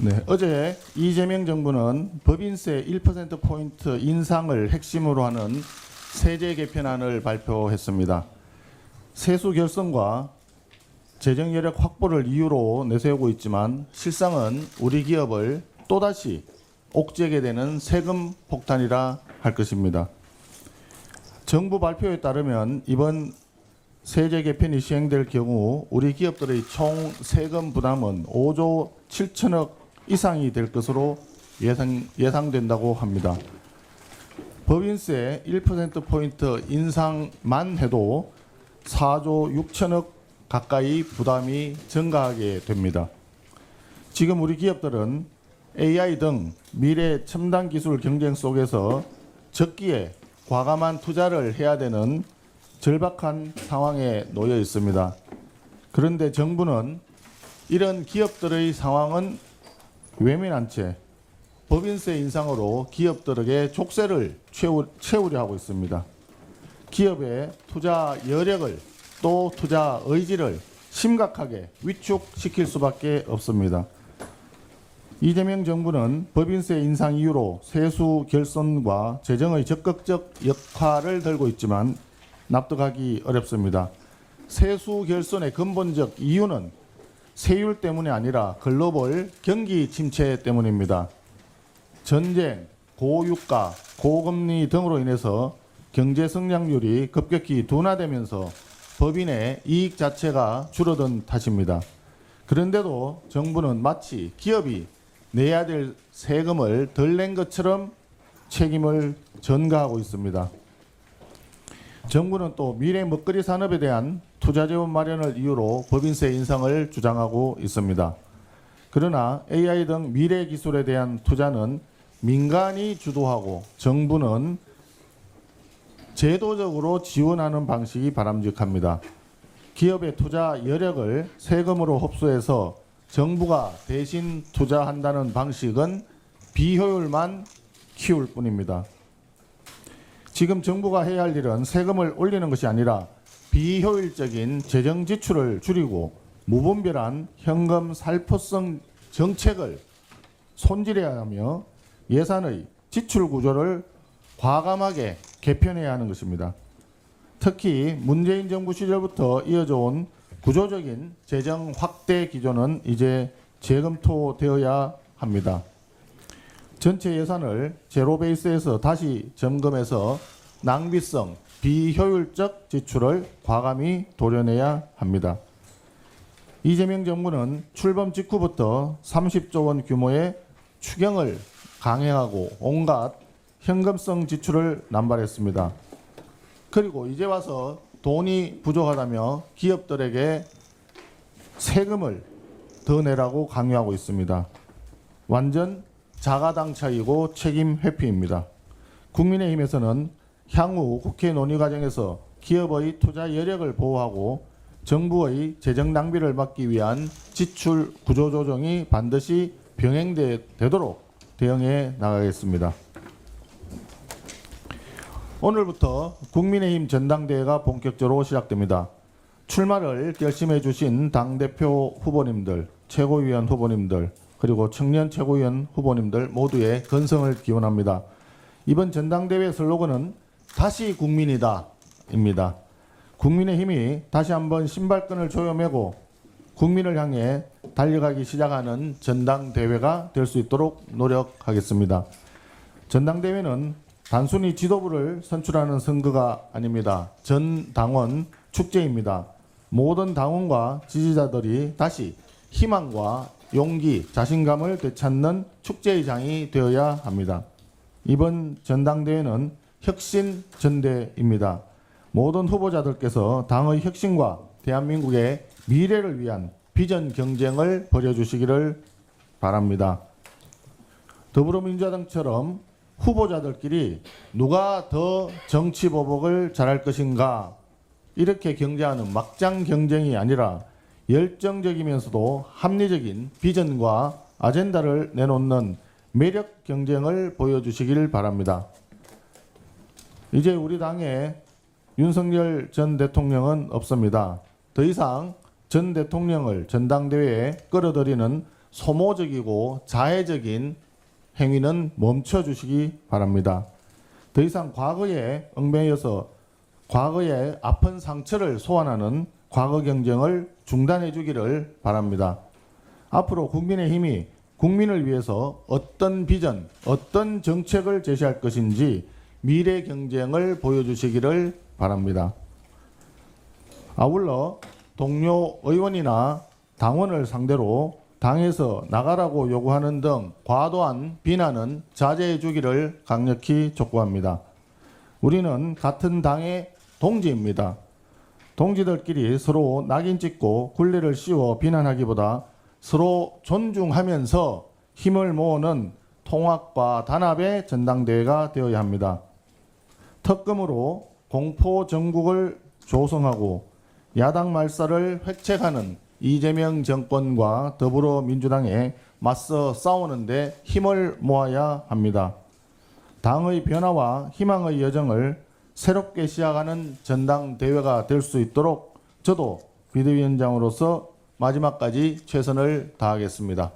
네, 어제 이재명 정부는 법인세 1%포인트 인상을 핵심으로 하는 세제 개편안을 발표했습니다. 세수 결손과 재정 여력 확보를 이유로 내세우고 있지만 실상은 우리 기업을 또다시 옥죄게 되는 세금 폭탄이라 할 것입니다. 정부 발표에 따르면 이번 세제 개편이 시행될 경우 우리 기업들의 총 세금 부담은 5조 7천억 이상이 될 것으로 예상된다고 합니다. 법인세 1%포인트 인상만 해도 4조 6천억 가까이 부담이 증가하게 됩니다. 지금 우리 기업들은 AI 등 미래 첨단 기술 경쟁 속에서 적기에 과감한 투자를 해야 되는 절박한 상황에 놓여 있습니다. 그런데 정부는 이런 기업들의 상황은 외면한 채 법인세 인상으로 기업들에게 족쇄를 채우려 하고 있습니다. 기업의 투자 여력을 또 투자 의지를 심각하게 위축시킬 수밖에 없습니다. 이재명 정부는 법인세 인상 이후로 세수 결손과 재정의 적극적 역할을 들고 있지만 납득하기 어렵습니다. 세수 결손의 근본적 이유는 세율 때문이 아니라 글로벌 경기 침체 때문입니다. 전쟁, 고유가, 고금리 등으로 인해서 경제 성장률이 급격히 둔화되면서 법인의 이익 자체가 줄어든 탓입니다. 그런데도 정부는 마치 기업이 내야 될 세금을 덜 낸 것처럼 책임을 전가하고 있습니다. 정부는 또 미래 먹거리 산업에 대한 투자 재원 마련을 이유로 법인세 인상을 주장하고 있습니다. 그러나 AI 등 미래 기술에 대한 투자는 민간이 주도하고 정부는 제도적으로 지원하는 방식이 바람직합니다. 기업의 투자 여력을 세금으로 흡수해서 정부가 대신 투자한다는 방식은 비효율만 키울 뿐입니다. 지금 정부가 해야 할 일은 세금을 올리는 것이 아니라 비효율적인 재정 지출을 줄이고 무분별한 현금 살포성 정책을 손질해야 하며 예산의 지출 구조를 과감하게 개편해야 하는 것입니다. 특히 문재인 정부 시절부터 이어져 온 구조적인 재정 확대 기조는 이제 재검토되어야 합니다. 전체 예산을 제로 베이스에서 다시 점검해서 낭비성, 비효율적 지출을 과감히 도려내야 합니다. 이재명 정부는 출범 직후부터 30조 원 규모의 추경을 강행하고 온갖 현금성 지출을 남발했습니다. 그리고 이제 와서 돈이 부족하다며 기업들에게 세금을 더 내라고 강요하고 있습니다. 완전 자가당착이고 책임 회피입니다. 국민의힘에서는 향후 국회 논의 과정에서 기업의 투자 여력을 보호하고 정부의 재정 낭비를 막기 위한 지출 구조 조정이 반드시 병행되도록 대응해 나가겠습니다. 오늘부터 국민의힘 전당대회가 본격적으로 시작됩니다. 출마를 결심해 주신 당대표 후보님들, 최고위원 후보님들, 그리고 청년 최고위원 후보님들 모두의 건성을 기원합니다. 이번 전당대회 슬로건은 다시 국민이다 입니다. 국민의힘이 다시 한번 신발끈을 조여매고 국민을 향해 달려가기 시작하는 전당대회가 될 수 있도록 노력하겠습니다. 전당대회는 단순히 지도부를 선출하는 선거가 아닙니다. 전 당원 축제입니다. 모든 당원과 지지자들이 다시 희망과 용기, 자신감을 되찾는 축제의 장이 되어야 합니다. 이번 전당대회는 혁신 전대입니다. 모든 후보자들께서 당의 혁신과 대한민국의 미래를 위한 비전 경쟁을 벌여주시기를 바랍니다. 더불어민주당처럼 후보자들끼리 누가 더 정치 보복을 잘할 것인가 이렇게 경쟁하는 막장 경쟁이 아니라 열정적이면서도 합리적인 비전과 아젠다를 내놓는 매력 경쟁을 보여주시길 바랍니다. 이제 우리 당에 윤석열 전 대통령은 없습니다. 더 이상 전 대통령을 전당대회에 끌어들이는 소모적이고 자해적인 행위는 멈춰주시기 바랍니다. 더 이상 과거에 얽매여서 과거의 아픈 상처를 소환하는 과거 경쟁을 중단해 주기를 바랍니다. 앞으로 국민의힘이 국민을 위해서 어떤 비전, 어떤 정책을 제시할 것인지 미래 경쟁을 보여주시기를 바랍니다. 아울러 동료 의원이나 당원을 상대로 당에서 나가라고 요구하는 등 과도한 비난은 자제해 주기를 강력히 촉구합니다. 우리는 같은 당의 동지입니다. 동지들끼리 서로 낙인 찍고 굴레를 씌워 비난하기보다 서로 존중하면서 힘을 모으는 통합과 단합의 전당대회가 되어야 합니다. 특검으로 공포 정국을 조성하고 야당 말살을 획책하는 이재명 정권과 더불어민주당에 맞서 싸우는 데 힘을 모아야 합니다. 당의 변화와 희망의 여정을 새롭게 시작하는 전당대회가 될 수 있도록 저도 비대위원장으로서 마지막까지 최선을 다하겠습니다.